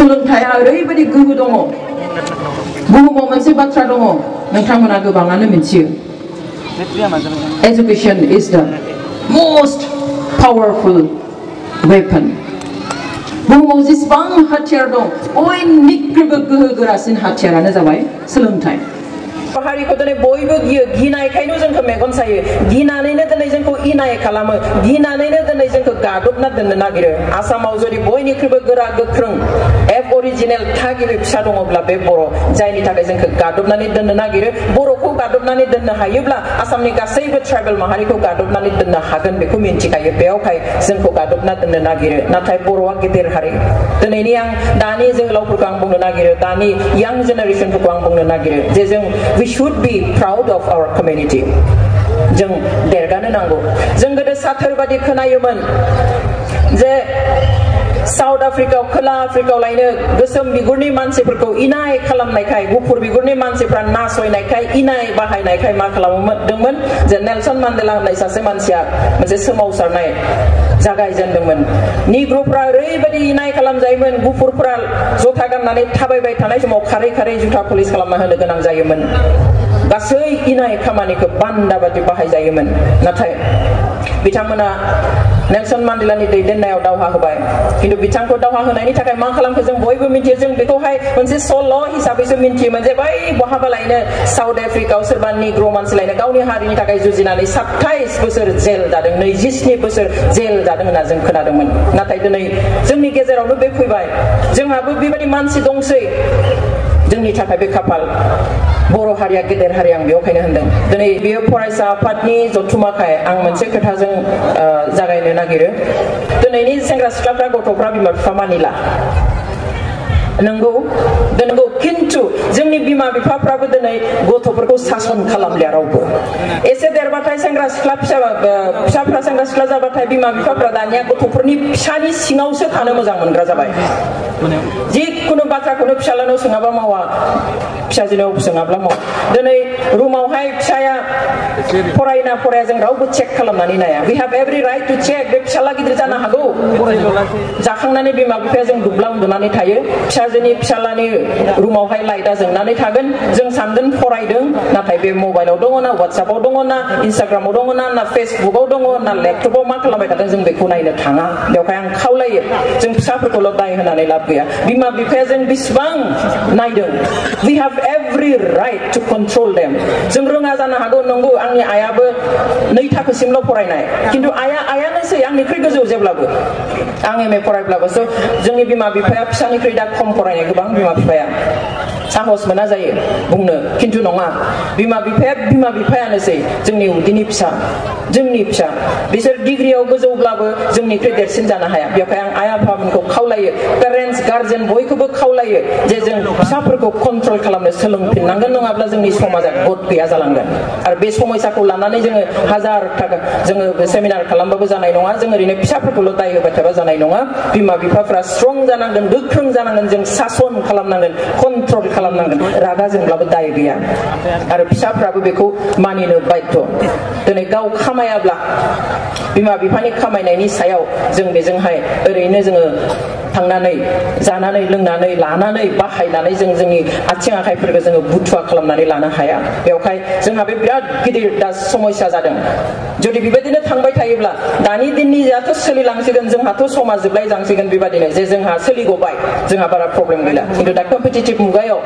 सोलोंथाइया ओरैबायदि गोहो दङ बुहुमाव मोनसे बाथ्रा दङ नोंथांमोना गोबाङानो मिथियो Education is the most powerful weapon बुहुमाव जेसेबां हाथियार दं बयनिख्रुइबो गोहो गोरासिन हाथियारानो जाबाय सोलोंथाइ हारिखौ दिनै बयबो गियो गिनायखायनो जोंखौ मेगन सायो गिनानैनो दिनै जोंखौ इनाय खालामो गिनानैनो दिनै जोंखौ गादबना दोननो नागिरो आसामाव जुदि बयनिख्रुइबो गोरा गोख्रों अरिजिनेल थागिबि फिसा दङब्ला बे बर' जायनि थाखाय जोंखौ गादबनानै दोननो नागिरो बर'खौ गादबनानै दोननो हायोब्ला आसामनि गासैबो ट्राइबेल माहारिखौ गादबनानै दोननो हागोन बेखौ मिन्थिखायो बेयावहाय जोंखौ गादबना दोननो नागिरो नाथाय बर'आ गेदेर हारि दिनैनि आं दानि जोहोलावफोरखौ आं बुंनो नागिरो दानि यां जेनेरेसनफोरखौ आं बुंनो नागिरो जे जों we should be proud of our community जों देरगानो नांगौ जों गोदो साथोरबादि खोनायोमोन जे साउथ आफ्रिकायाव खोला आफ्रिकायाव लायनो गोसोम बिगुरनि मानसिफोरखौ इनाय खालामनायखाय गुफुर बिगुरनि मानसिफ्रा नासयनायखाय इनाय बाहायनायखाय मा खालामदोंमोन जे नेलसन मान्डेला होननाय सासे मानसिया मोनसे सोमावसारनाय जागायजेनदोंमोन निग्र'फ्रा ओरैबायदि इनाय खालामजायोमोन गुफुरफ्रा जथा गाननानै थाबायबाय थानाय समाव खारै खारै जुथा पुलिस खालामना होनो गोनां जायोमोन गासै इनाय खामानिखौ बान्दा बादि बाहायजायोमोन नाथाय बिथांमोना नेलसन मान्डेलानि दैदेननायाव दावहा होबाय किन्तु बिथांखौ दावहा होनायनि थाखाय मा खालामखो जों बयबो मिथियो जों बेखौहाय मोनसे सल' हिसाबैसो मिन्थियोमोन जे बै बहाबा लायनो साउथ आफ्रिकायाव सोरबा निग्र' मानसि लायनो गावनि हारिनि थाखाय जुजिनानै 27 बोसोर जेल जादों 27 बोसोर जेल जादों होनना जों खोनादोंमोन नाथाय दिनै जोंनि गेजेरावनो बे फैबाय जोंहाबो बेबायदि मानसि दंसै जोंनि थाखाय बे खाफाल बर' हारिया गेदेर हारि आं बेवखायनो होनदों दिनै बेयो फरायसा आफादनि जथुमाखाय आं मोनसे खोथाजों जागायनो नागिरो दिनैनि सेंग्रा सिख्लाफ्रा गथ'फ्रा बिमा बिफा मानिला नंगौ किन्तु जोंनि बिमा बिफाफ्राबो दिनै गथ'फोरखौ सासन खालामलिया रावबो एसे देरबाथाय सेंग्रा सिख्ला फिसाफ्रा सेंग्रा सिख्ला जाबाथाय बिमा बिफाफ्रा दानिया गथ'फोरनि फिसानि सिङावसो थानो मोजां मोनग्रा जाबाय जिखुनु बाथ्राखौनो फिसालानाव सोङाबा मावा फिसाजोनाव सोङाब्ला मावा दिनै रुमावहाय फिसाया फरायना फराया जों रावबो चेक खालामनानै नाया we have every right to check बे फिसाला गिदिर जानो हागौ जाखांनानै बिमा बिफाया जों दुब्ला उन्दुनानै थायो फिसाजोनि फिसालानि रुमावहाय लाइटआ जोंनानै थागोन जों सानगोन फरायदों नाथाय बे मबाइलाव दङ ना वाट्सएपआव दङ ना इन्स्टाग्रामाव दङ ना फेसबुकआव दङ ना लेपटपआव मा खालामबाय थादों जों बेखौ नायनो थाङा बेवहाय आं खावलायो जों फिसाफोरखौल' दाय होनानै लाब गैया बिमा बिफाया जों बिसिबां नायदों we have every right to control them जों रोङा जानो हागौ नंगौ आंनि आइयाबो 2 थाखोसिमल' फरायनाय किन्तु आइयानोसै आंनिख्रुइ गोजौ जेब्लाबो आं एमए फरायब्लाबो जोंनि बिमा बिफाया फिसानिख्रुइ दा खम फरायनाय गोबां बिमा बिफाया साहस मोना जायो बुंनो किन्तु नङा बिमा बिफायानोसै जोंनि उदैनि फिसा जोंनि फिसा बिसोर डिग्रियाव गोजौब्लाबो जोंनिख्रुइ देरसिन जानो हाया बेवहाय आं आइ आफामोनखौ खावलायो पेरेन्टस गार्जेन बयखौबो खावलायो जे जों फिसाफोरखौ कन्ट्रल खालामनो सोलोंफिननांगोन नङाब्ला जोंनि समाजा गद गैया जालांगोन आरो बे समयसाखौ लानानै जोङो हाजार थाखा जोङो सेमिनार खालामबाबो जानाय नङा जों ओरैनो फिसाफोरखौल' दाय होबाय थाबा जानाय नङा बिमा बिफाफ्रा स्ट्रं जानांगोन गोख्रों जानांगोन जों सासन खालामनांगोन कन्ट्रल खालामनांगोन रागा जोंब्लाबो दाय गैया आरो फिसाफ्राबो बेखौ मानिनो बाध्य दिनै गाव खामायाब्ला बिमा बिफानि खामायनायनि सायाव जों बेजोंहाय ओरैनो जोङो थांनानै जानानै लोंनानै लानानै बाहायनानै जों जोंनि आथिं आखाइफोरखौ जोङो बुथुवा खालामनानै लानो हाया बेवहाय जोंहा बे बिराद गिदिर दा समस्या जादों जुदि बेबायदिनो थांबाय थायोब्ला दानि दिननियाथ' सोलिलांसिगोन जोंहाथ' समा जोबलायलांसिगोन बेबायदिनो जे जोंहा सोलिगबाय जोंहा बारा प्रब्लेम गैला किन्तु दा कम्पिटिटिभ मुगायाव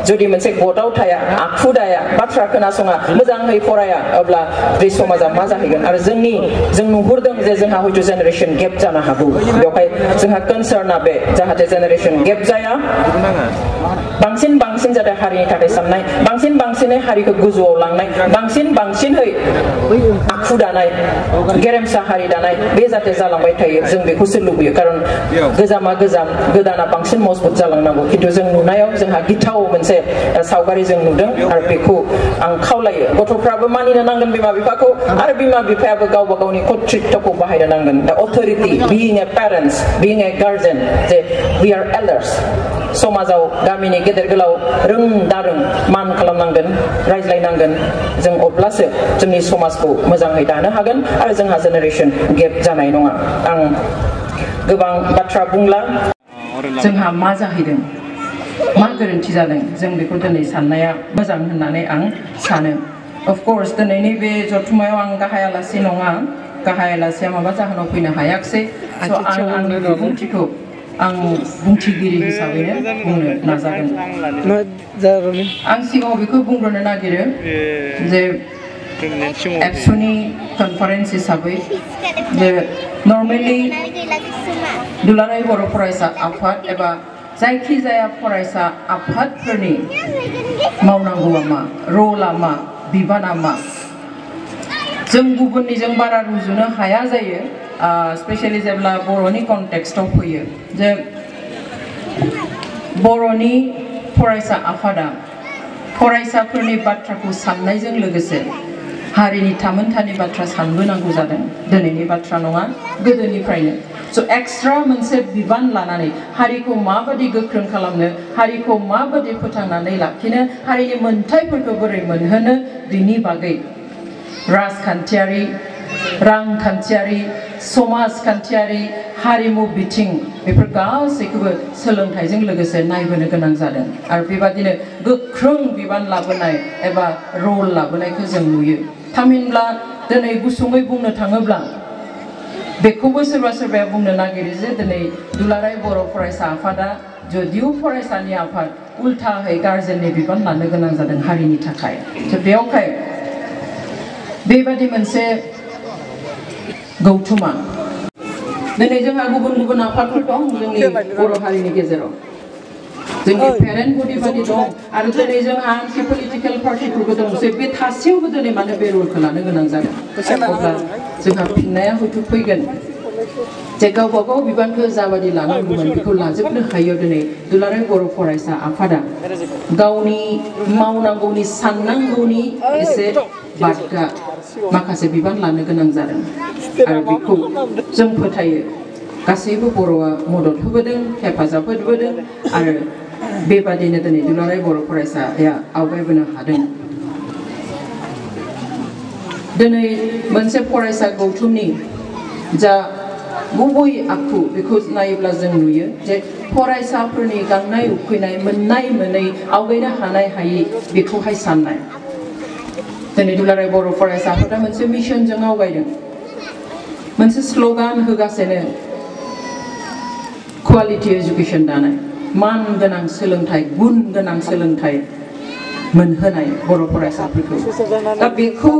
जुदि मोनसे गदाव थाया आखु दाया बाथ्रा खोनासङा मोजाङै फराया अब्ला बे समाजा मा जाहैगोन आरो जों नुहुरदों जे जोंहा हयथ' जेनेरेसन गेप जानो हागौ बेवहाय जोंहा कनसार्ना बे जाहाथे जेनेरेसन गेप जाया बांसिन जाहाथे हारिनि थाखाय साननाय बांसिनै हारिखौ गोजौआव लांनाय बांसिनै आखु दानाय गेरेमसा हारि दानाय बे जाहाथे जालांबाय थायो जों बेखौसो लुबैयो खारन गोजामा गोजाम गोदाना बांसिन मजबुत जालांनांगौ किन्तु जों नुनायाव जोंहा गिथाव मोनसे सावगारि जों नुदों आरो बेखौ आं खावलायो गथ'फ्राबो मानिनो नांगोन बिमा बिफाखौ आरो बिमा बिफायाबो गावबा गावनि कर्तृत्वखौ बाहायनो नांगोन दा अथरिटि बिइं ए पेरेन्टस बिइं ए गार्जेन जे वी आर एल्डार्स समाजाव गामिनि गेदेर गोलाव रों दारों मान खालामनांगोन रायज्लायनांगोन जों अब्लासो जोंनि समाजखौ मोजाङै दानो हागोन आरो जोंहा जेनेरेसन गेप जानाय नङा आं गोबां बाथ्रा बुंला जोंहा मा जाहैदों मा गोरोन्थि जादों जों बेखौ दिनै साननाया मोजां होननानै आं सानो अफ कोर्स दिनैनि बे जथुमायाव आं गाहाय आलासि नङा गाहाय आलासिया माबा जाहोनाव फैनो हायाखिसै स' आं आंनि बिबुंथिखौ आं बुंथिगिरि हिसाबैनो बुंनो नाजागोन आं सिगाङाव बेखौ बुंग्रोनो नागिरो जे एबसुनि कनफारेन्स हिसाबै जे नर्मेलि दुलाराय बर' फरायसा आफाद एबा जायखिजाया फरायसा आफादफोरनि मावनांगौआ मा रला मा बिबाना मा जों गुबुननिजों बारा रुजुनो हाया जायो स्पेशली जेब्ला बर'नि कन्टेक्स्टआव फैयो जे बर'नि फरायसा आफादा फरायसाफोरनि बाथ्राखौ साननायजों लोगोसे हारिनि थामोनथानि बाथ्रा सानबोनांगौ जादों दिनैनि बाथ्रा नङा गोदोनिफ्रायनो स' एक्सट्रा मोनसे बिबान लानानै हारिखौ माबादि गोख्रों खालामनो हारिखौ माबादि फोथांनानै लाखिनो हारिनि मोनथायफोरखौ बोरै मोनहोनो बिनि बागै राजखान्थियारि रांखान्थियारि समाजखान्थियारि हारिमु बिथिं बेफोर गासैखौबो सोलोंथाइजों लोगोसे नायबोनो गोनां जादों आरो बेबादिनो गोख्रों बिबान लाबोनाय एबा रल लाबोनायखौ जों नुयो थामहिनब्ला दिनै गुसुङै बुंनो थाङोब्ला बेखौबो सोरबा सोरबाया बुंनो नागिरो जे दिनै दुलाराय बर' फरायसा आफादा जदिउ फरायसानि आफाद उल्थाहै गार्जेननि बिबान लानो गोनां जादों हारिनि थाखाय बेयावहाय बेबादि मोनसे गौथुमा दिनै जोंहा गुबुन गुबुन आफादफोर दं जोंनि बर' हारिनि गेजेराव जोंनि पेरेन्ट बडि बादि दं आरो दिनै जोंहा आनटि पलिटिकेल पार्टिफोरबो दंसै बे थासेयावबो दिनै मानो बे रलखौ लानो गोनां जादों अब्ला जोंहा फिननाया हयथ' फैगोन जे गावबा गाव बिबानखौ जाबादि लानांगौमोन बेखौ लाजोबनो हायो दिनै दुलाराय बर' फरायसा आफादा गावनि मावनांगौनि साननांगौनि एसे बादगा माखासे बिबान लानो गोनां जादों आरो बेखौ जों फोथायो गासैबो बर'आ मदद होबोदों हेफाजाब होबोदों आरो बेबादिनो दिनै दुलाराय बर' फरायसाया आवगायबोनो हादों दिनै मोनसे फरायसा गौथुमनि जा गुबै आखु बेखौ नायोब्ला जों नुयो जे फरायसाफोरनि गांनाय उखैनाय मोननाय मोनै आवगायनो हानाय हायि बेखौहाय साननाय दिनै दुलाराय बर' फरायसा आफादा मोनसे मिशनजों आवगायदों मोनसे स्ल'गान होगासिनो क्वालिटि एजुकेशन दानाय मान गोनां सोलोंथाइ गुन गोनां सोलोंथाइ मोनहोनाय बर' फरायसाफोरखौ दा बेखौ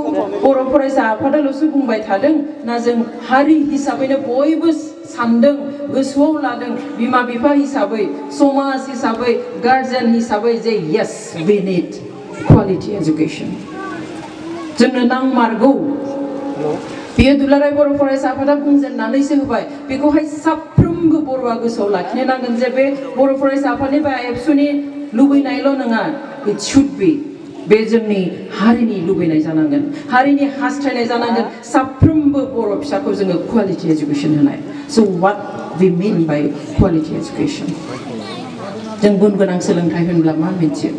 बर' फरायसा आफादाल'सो बुंबाय थादों ना जों हारि हिसाबैनो बयबो सानदों गोसोआव लादों बिमा बिफा हिसाबै समाज हिसाबै गार्जेन हिसाबै जे yes we need quality education जोंनो नांमारगौ बेयो दुलाराय बर' फरायसा आफादा बुंजेननानैसो होबाय बेखौहाय साफ्रोमबो बर'आ गोसोआव लाखिनो नांगोन जे बे बर' फरायसा आफादनि बा एबसुनि लुबैनायल' नङा इट शुड बी बे जोंनि हारिनि लुबैनाय जानांगोन हारिनि हास्थायनाय जानांगोन साफ्रोमबो बर' फिसाखौ जोङो क्वालिटि एजुकेशन होनाय स' what we mean by quality education जों गुन गोनां सोलोंथाइ होनब्ला मा मिथियो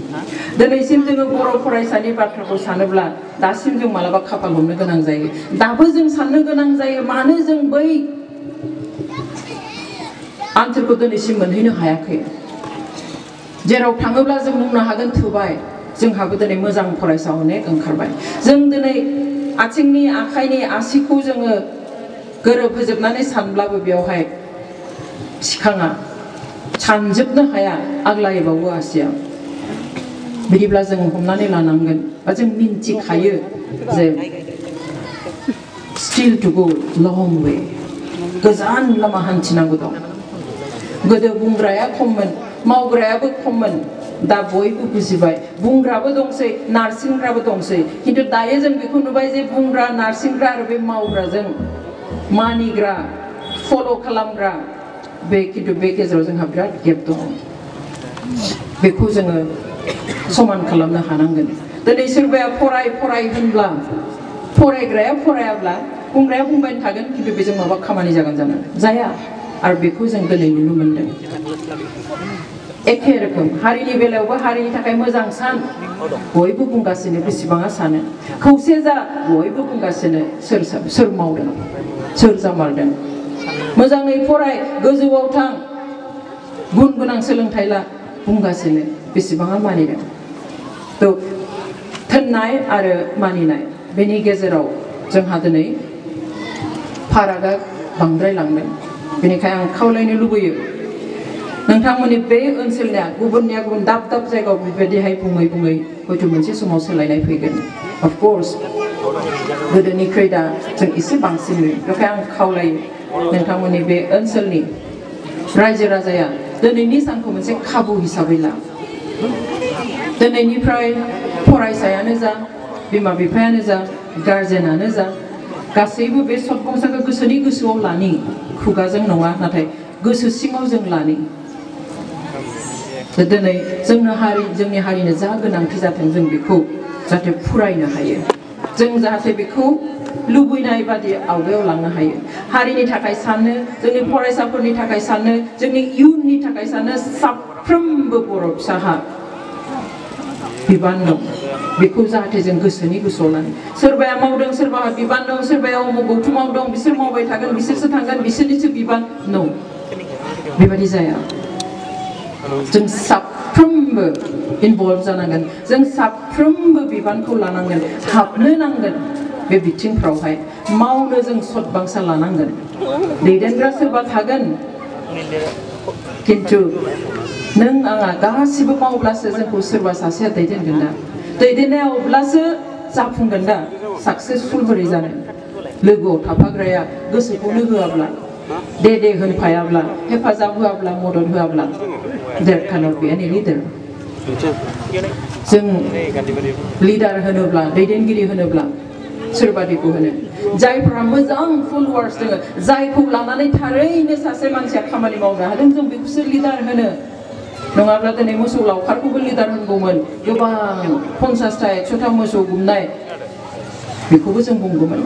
दिनैसिम जोङो बर' फरायसानि बाथ्राखौ सानोब्ला दासिम जों मालाबा खाफाल हमनो गोनां जायो दाबो जों साननो गोनां जायो मानो जों बै आनसारखौ दिनैसिम मोनहैनो हायाखै जेराव थाङोब्ला जों बुंनो हागोन थोबाय जोंहाबो दिनै मोजां फरायसा अनेक ओंखारबाय जों दिनै आथिंनि आखाइनि आसिखौ जोङो गोरोबहोजोबनानै सानब्लाबो बेवहाय सिखाङा सानजोबनो हाया आग्लायबावो आसिया बिदिब्ला जों हमनानै लानांगोन बा जों मिन्थिखायो जे स्टिल टु गो लं वे गोजान लामा हान्थिनांगौ दं गोदो बुंग्राया खममोन मावग्रायाबो खममोन दा बयबो बुजिबाय बुंग्राबो दंसै नारसिनग्राबो दंसै खिन्थु दायो जों बेखौ नुबाय जे बुंग्रा नारसिनग्रा आरो बे मावग्राजों मानिग्रा फल' खालामग्रा बे खिन्थु बे गेजेराव जोंहा बिराद गेप दङ बेखौ जोङो समान खालामनो हानांगोन दिनै सोरबाया फराय होनब्ला फरायग्राया फरायाब्ला बुंग्राया बुंबाय थागोन खिन्थु बेजों माबा खामानि जागोन जाया आरो बेखौ जों दिनै नुनो मोनदों एखे रोखोम हारिनि बेलायावबो हारिनि थाखाय मोजां सान बयबो बुंगासिनो बेसेबाङा सानो खौसे जा बयबो बुंगासिनो सोर मावदों सोर जामारदों मोजाङै फराय गोजौआव थां गुन गोनां सोलोंथाइ ला बुंगासिनो बेसेबाङा मानिदों तो थोननाय आरो मानिनाय बेनि गेजेराव जोंहा दिनै फारागा बांद्राय लांदों बेनिखायनो आं खावलायनो लुबैयो नोंथांमोननि बे ओनसोलनिया गुबुननिया गुबुन दाब दाब जायगायाव बेबायदिहाय बुङै बुङै हयथ' मोनसे समाव सोलायनाय फैगोन अफ कोर्स गोदोनिख्रुइ दा जों एसे बांसिन नुयो बेखायनो आं खावलायो नोंथांमोननि बे ओनसोलनि रायजो राजाया दिनैनि सानखौ मोनसे खाबु हिसाबै ला दिनैनिफ्राय फरायसायानो जा बिमा बिफायानो जा गार्जेनानो जा गासैबो बे सतबंसाखौ गोसोनि गोसोआव लानि खुगाजों नङा नाथाय गोसो सिङाव जों लानि दिनै जोंनि हारिनो जा गोनांथि जाथों जों बेखौ जाहाथे फुरायनो हायो जों जाहाथे बेखौ लुबैनाय बादि आवगायाव लांनो हायो हारिनि थाखाय सानो जोंनि फरायसाफोरनि थाखाय सानो जोंनि इयुननि थाखाय सानो साफ्रोमबो बर' फिसाहा बिबान दं बेखौ जाहाथे जों गोसोनि गोसोआव लानो सोरबाया मावदों सोरबाहा बिबान दं सोरबाया अमुक गौथुमाव दं बिसोर मावबाय थागोन बिसोरसो थांगोन बिसोरनिसो बिबान न' बेबायदि जाया जों साफ्रोमबो इनभल्भ जानांगोन जों साफ्रोमबो बिबानखौ लानांगोन हाबनो नांगोन बे बिथिंफ्रावहाय मावनो जों सतबांसा लानांगोन दैदेनग्रा सोरबा थागोन किन्तु नों आंहा गासिबो मावब्लासो जोंखौ सोरबा सासेया दैदेनगोन दा दैदेननाया अब्लासो जाफुंगोन दा साक्सेसफुल बोरै जानो लोगोआव थाफाग्राया गोसोखौनो होआब्ला दे होनफायाब्ला हेफाजाब होआब्ला मदद होआब्ला there cannot be any leader जों लिडार होनोब्ला दैदेनगिरि होनोब्ला सोरबादिखौ होनो जायफोरा मोजां फलोवार्स दङ जायखौ लानानै थारैनो सासे मानसिया खामानि मावनो हादों जों बेखौसो लिडार होनो नङाब्ला दिनै मोसौ लावखारखौबो लिडार होनगौमोन गोबां 50टा 100टा मोसौ गुमनाय बेखौबो जों बुंगौमोन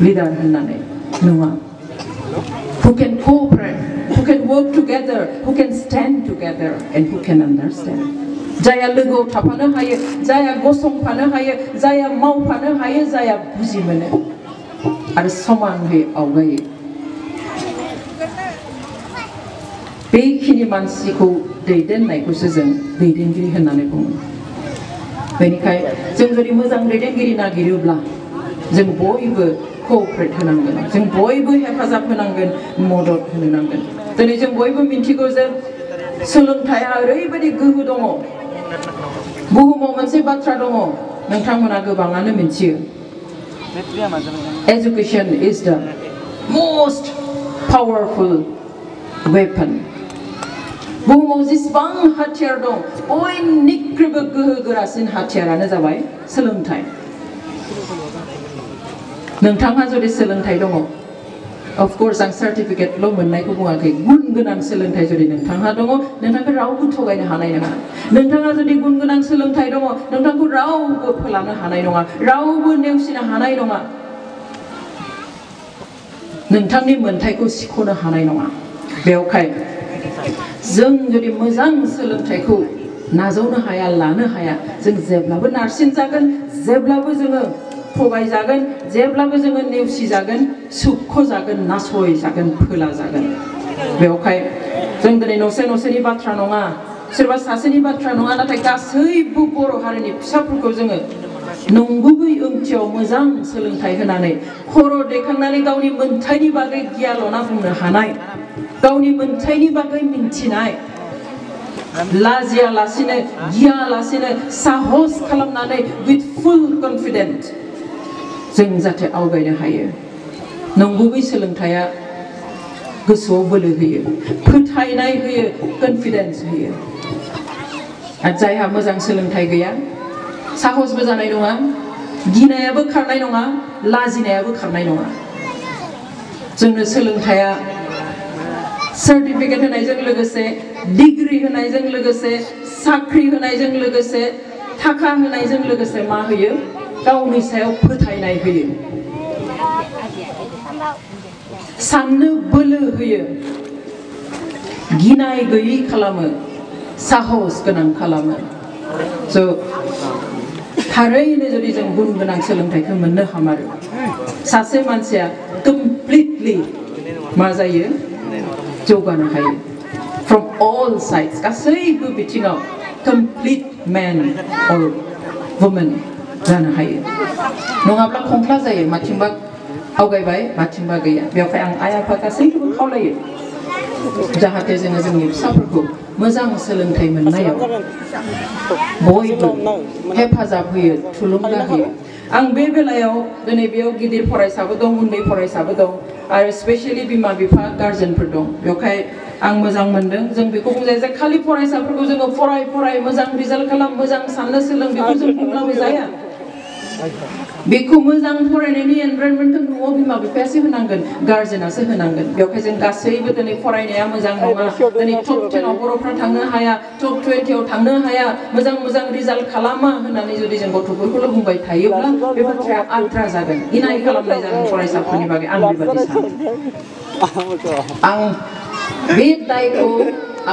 लिडार होननानै नङा who can cooperate who can work together who can stand together and who can understand जाया लोगोआव थाफानो हायो जाया गसंफानो हायो जाया मावफानो हायो जाया बुजि मोनो आरो समानहै आवगायो बेखिनि मानसिखौ दैदेननायखौसो जों दैदेनगिरि होननानै बुङो बेनिखायनो जों जुदि मोजां दैदेनगिरि नागिरोब्ला जों बयबो कोअपारेट होनांगोन जों बयबो हेफाजाब होनांगोन मदद होनो नांगोन दिनै जों बयबो मिन्थिगौ जे सोलोंथाइया ओरैबायदि गोहो दङ बुहुमाव मोनसे बाथ्रा दङ नोंथांमोना गोबाङानो मिन्थियो एजुकेशन इज द मोस्ट पावरफुल वेपन बुहुमाव जेसेबां हाथियार दं बयनिख्रुइबो गोहो गोरासिन हाथियारानो जाबाय सोलोंथाइ नोंथांहा जुदि सोलोंथाइ दङ अफकोर्स आं सार्टिफिकेटल' मोननायखौ बुङाखै गुन गोनां सोलोंथाइ जुदि नोंथांहा दङ नोंथांखौ रावबो थगायनो हानाय नङा नोंथाङा जुदि गुन गोनां सोलोंथाइ दङ नोंथांखौ रावबो फोलानो हानाय नङा रावबो नेवसिनो हानाय नङा नोंथांनि मोन्थाइखौ सिख'नो हानाय नङा बेवहाय जों जुदि मोजां सोलोंथाइखौ नाजावनो हाया लानो हाया जों जेब्लाबो नारसिन जागोन जेब्लाबो जोङो थगायजागोन जेब्लाबो जोङो नेवसिजागोन सुख'जागोन नासयजागोन फोलाजागोन बेवहाय जों दिनै न'सेनि बाथ्रा नङा सोरबा सासेनि बाथ्रा नङा नाथाय गासैबो बर' हारिनि फिसाफोरखौ जोङो नंगुबै ओंथियाव मोजां सोलोंथाइ होनानै खर' दैखांनानै गावनि मोन्थाइनि बागै गियाल'ना बुंनो हानाय गावनि मोन्थाइनि बागै मिन्थिनाय लाजियालासिनो गियालासिनो साहस खालामनानै with full confidence जों जाहाथे आवगायनो हायो नंगुबै सोलोंथाइया गोसोआव बोलो होयो फोथायनाय होयो कनफिडेन्स होयो आरो जायहा मोजां सोलोंथाइ गैया साहसबो जानाय नङा गिनायाबो खारनाय नङा लाजिनायाबो खारनाय नङा जोंनो सोलोंथाइया सार्टिफिकेट होनायजों लोगोसे डिग्री होनायजों लोगोसे साख्रि होनायजों लोगोसे थाखा होनायजों लोगोसे मा होयो गावनि सायाव फोथायनाय होयो साननो बोलो होयो गिनाय गैयै खालामो साहस गोनां खालामो स' थारैनो जुदि जों गुन गोनां सोलोंथाइखौ मोननो हामारो सासे मानसिया कमप्लिटलि मा जायो जौगानो हायो from all sides गासैबो बिथिङाव complete man or woman जानो हायो नङाब्ला खंख्ला जायो माथिंबा आवगायबाय माथिंबा गैया बेवहाय आं आइ आफा गासैखौबो खावलायो जाहाथे जोङो जोंनि फिसाफोरखौ मोजां सोलोंथाइ मोननायाव बयबो हेफाजाब होयो थुलुंगा होयो आं बे बेलायाव दिनै बेयाव गिदिर फरायसाबो दं उन्दै फरायसाबो दं आरो स्पेशली बिमा बिफा गार्जेनफोर दं बेवहाय आं मोजां मोनदों जों बेखौ बुंजायो जे खालि फरायसाफोरखौ जोङो फराय मोजां रिजाल्ट खालाम मोजां साननो सोलों बेखौ जों बुंब्लाबो जाया बेखौ मोजां फरायनायनि एनभायरनमेन्टखौ न'आव बिमा बिफायासो होनांगोन गार्जेनासो होनांगोन बेवहाय जों गासैबो दिनै फरायनाया मोजां नङा दिनै टप 10 आव बर'फ्रा थांनो हाया टप 20 आव थांनो हाया मोजां रिजाल्ट खालामा होननानै जुदि जों गथ'फोरखौल' बुंबाय थायोब्ला बे बाथ्राया आद्रा जागोन इनाय खालामनाय जागोन फरायसाफोरनि बागै आं बेबादि सानो आं बे दायखौ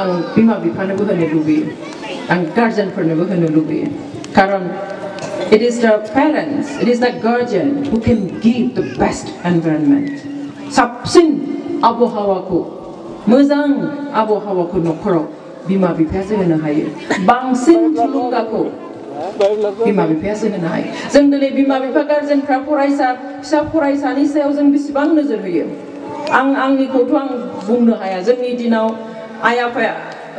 आं बिमा बिफानोबो होनो लुबैयो आं गार्जेनफोरनोबो होनो लुबैयो खारन it is the parents, it is the guardian who can give the best environment. साबसिन आबहावाखौ मोजां आबहावाखौ न'खराव बिमा बिफायासो होनो हायो बांसिन थुलुंगाखौ बिमा बिफायासो होनो हायो जों दिनै बिमा बिफा गार्जेनफ्रा फिसा फरायसानि सायाव जों बेसेबां नोजोर होयो आंनिखौथ' आं बुंनो हाया जोंनि दिनाव आइ आफाया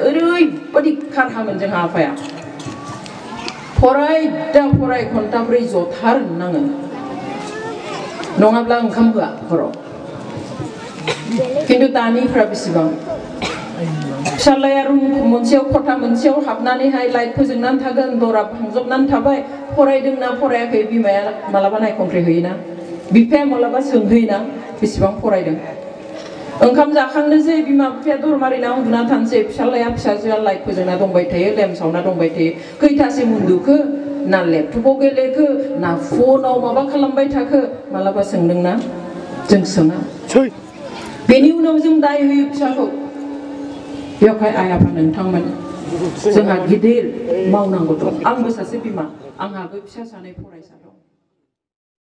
ओरैबादि खारहामोन जोंहा आफाया फराय घन्टाब्रै जथार नाङो नङाब्ला ओंखाम होआ हराव खिन्थु दानिफ्रा बेसेबां फिसालाया रुम मोनसेयाव खथा मोनसेयाव हाबनानैहाय लाइट फोजोंनानै थागोन दरा फांजोबनानै थाबाय फरायदोंना फरायाखै बिमाया मालाबा नायखंख्रेहैयोना बिफाया मालाबा सोंहैयोना बेसेबां फरायदों ओंखाम जाखांनोसै बिमा बिफाया दर मारिना उन्दुना थानोसै फिसाजोआ लाइट फोजोंना दंबाय थायो लेम्प सावना दंबाय थायो खैथासिम उन्दुखो ना लेपटपाव गेलेखो ना फनाव माबा खालामबाय थाखो मालाबा सोंदोंना जों सोङा बेनि उनाव जों दाय होयो फिसाखौ बेवहाय आइ आफा नोंथांमोन जोंहा गिदिर मावनांगौ दं आंबो सासे बिमा आंहाबो फिसा सानै फरायसा दं